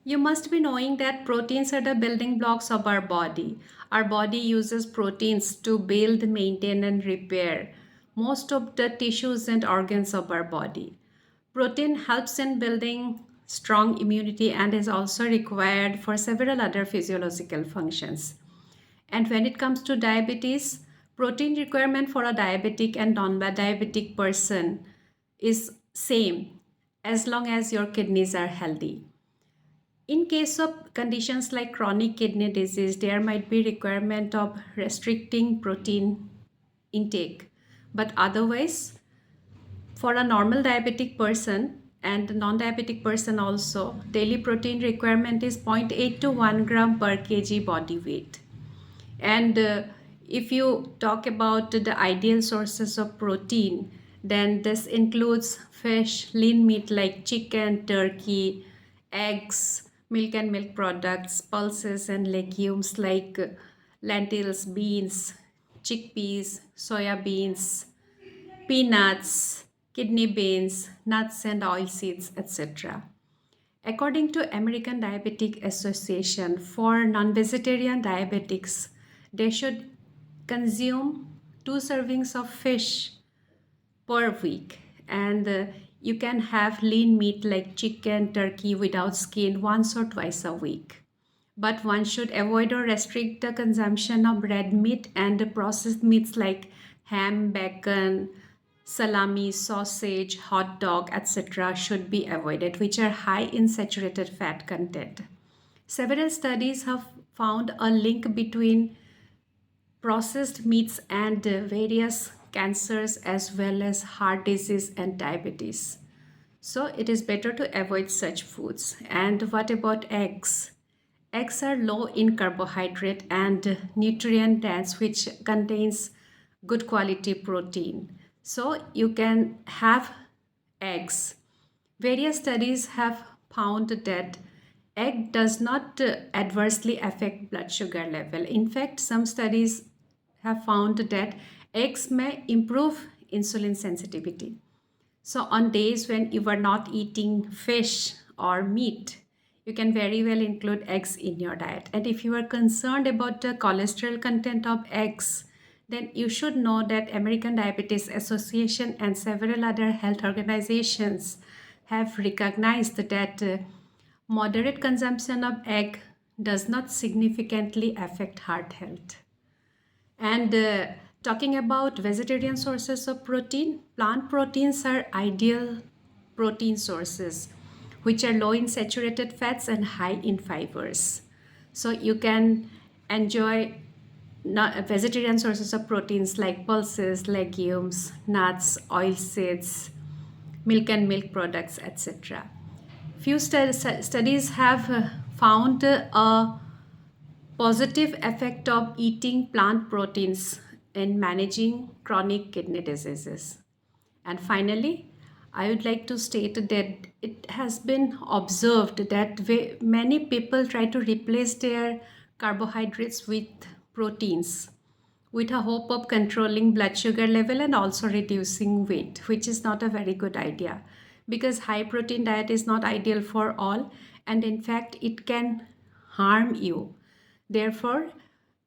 You must be knowing that proteins are the building blocks of our body. Our body uses proteins to build, maintain, and repair most of the tissues and organs of our body. Protein helps in building strong immunity and is also required for several other physiological functions. And when it comes to diabetes, protein requirement for a diabetic and non-diabetic person is same as long as your kidneys are healthy. In case of conditions like chronic kidney disease, there might be requirement of restricting protein intake. But otherwise, for a normal diabetic person and non-diabetic person also, daily protein requirement is zero point 0.8 to 1 gram per kg body weight. And if you talk about the ideal sources of protein, then this includes fish, lean meat like chicken, turkey, eggs, milk and milk products, pulses and legumes like lentils, beans, chickpeas, soya beans, peanuts, kidney beans, nuts and oil seeds, etc. According to American Diabetic Association, for non-vegetarian diabetics, they should consume 2 servings of fish per week, and you can have lean meat like chicken, turkey without skin once or twice a week. But one should avoid or restrict the consumption of red meat and processed meats like ham, bacon, salami, sausage, hot dog, etc. should be avoided, which are high in saturated fat content. Several studies have found a link between processed meats and various cancers as well as heart disease and diabetes. So it is better to avoid such foods. And what about eggs? Eggs are low in carbohydrate and nutrient dense, which contains good quality protein. So you can have eggs. Various studies have found that egg does not adversely affect blood sugar level. In fact, some studies have found that eggs may improve insulin sensitivity. So, on days when you are not eating fish or meat, you can very well include eggs in your diet. And if you are concerned about the cholesterol content of eggs, then you should know that American Diabetes Association and several other health organizations have recognized that moderate consumption of egg does not significantly affect heart health. And talking about vegetarian sources of protein, plant proteins are ideal protein sources which are low in saturated fats and high in fibers. So you can enjoy vegetarian sources of proteins like pulses, legumes, nuts, oil seeds, milk and milk products, etc. Few studies have found a positive effect of eating plant proteins in managing chronic kidney diseases. And finally, I would like to state that it has been observed that many people try to replace their carbohydrates with proteins with a hope of controlling blood sugar level and also reducing weight, which is not a very good idea because high protein diet is not ideal for all, and in fact it can harm you. Therefore,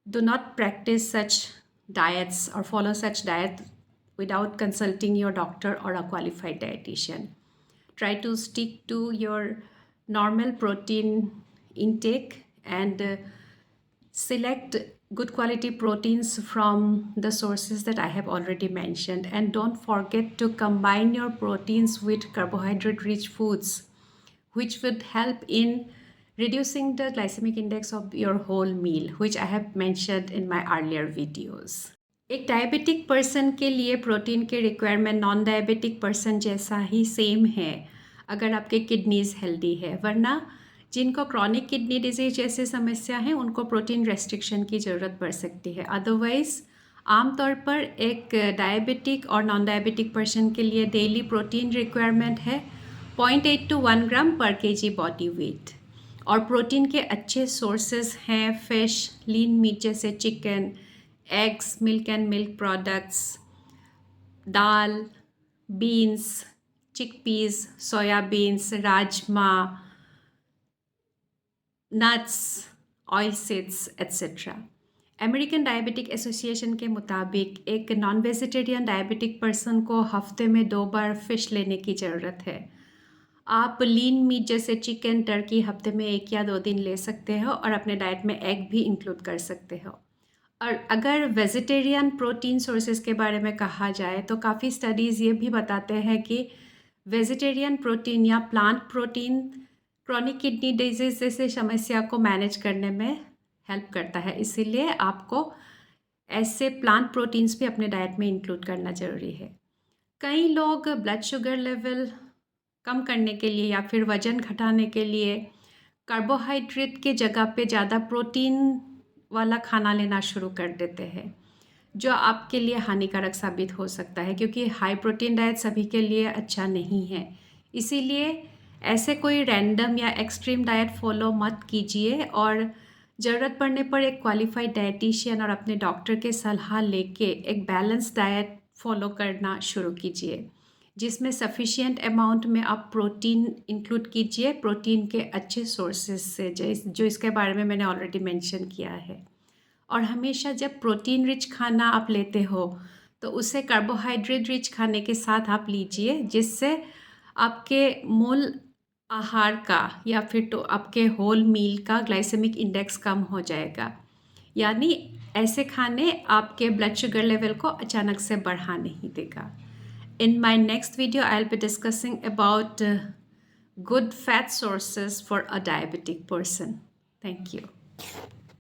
do not practice such diets or follow such diet without consulting your doctor or a qualified dietitian. Try to stick to your normal protein intake and select good quality proteins from the sources that I have already mentioned. And don't forget to combine your proteins with carbohydrate rich foods, which would help in reducing the glycemic index of your whole meal, which I have mentioned in my earlier videos. एक diabetic person के लिए protein के requirement non diabetic person जैसा ही same है अगर आपके kidneys healthy है, वरना जिनको क्रॉनिक किडनी डिजीज जैसे समस्या है उनको प्रोटीन रेस्ट्रिक्शन की ज़रूरत पड़ सकती है. अदरवाइज़ आमतौर पर एक डायबिटिक और नॉन डायबिटिक पर्सन के लिए डेली प्रोटीन रिक्वायरमेंट है 0.8 to 1 ग्राम पर केजी बॉडी वेट. और प्रोटीन के अच्छे सोर्सेज हैं फिश, लीन मीट जैसे chicken, eggs, milk and milk products, dal, beans, chickpeas, soya beans, rajma, nuts, oil seeds etcetera. American diabetic association के मुताबिक एक नॉन वेजिटेरियन डायबिटिक पर्सन को हफ्ते में 2 बार फ़िश लेने की ज़रूरत है। आप लीन मीट जैसे चिकन, टर्की हफ्ते में 1 या 2 दिन ले सकते हो और अपने डाइट में एग भी इंक्लूड कर सकते हो। और अगर वेजिटेरियन प्रोटीन सोर्सेज के बारे में कहा जाए तो काफ़ी स्टडीज़ ये भी बताते हैं कि वेजिटेरियन प्रोटीन या plant protein chronic kidney disease जैसे समस्या को मैनेज करने में हेल्प करता है। इसीलिए आपको ऐसे प्लांट प्रोटीन्स भी अपने डाइट में इंक्लूड करना ज़रूरी है। कई लोग ब्लड शुगर लेवल कम करने के लिए या फिर वज़न घटाने के लिए कार्बोहाइड्रेट के जगह पे ज़्यादा प्रोटीन वाला खाना लेना शुरू कर देते हैं, जो आपके लिए हानिकारक साबित हो सकता है क्योंकि हाई प्रोटीन डाइट सभी के लिए अच्छा नहीं है। इसीलिए ऐसे कोई रैंडम या एक्सट्रीम डाइट फॉलो मत कीजिए और ज़रूरत पड़ने पर एक क्वालिफाइड डाइटिशियन और अपने डॉक्टर के सलाह लेके एक बैलेंस डाइट फॉलो करना शुरू कीजिए, जिसमें सफिशिएंट अमाउंट में आप प्रोटीन इंक्लूड कीजिए, प्रोटीन के अच्छे सोर्सेज से जो इसके बारे में मैंने ऑलरेडी मेंशन किया है। और हमेशा जब प्रोटीन रिच खाना आप लेते हो तो उसे कार्बोहाइड्रेट रिच खाने के साथ आप लीजिए, जिससे आपके मूल आहार का या फिर तो आपके होल मील का ग्लाइसेमिक इंडेक्स कम हो जाएगा। यानी ऐसे खाने आपके ब्लड शुगर लेवल को अचानक से बढ़ा नहीं देगा। In my next video, I'll be discussing about good fat sources for a diabetic person. Thank you.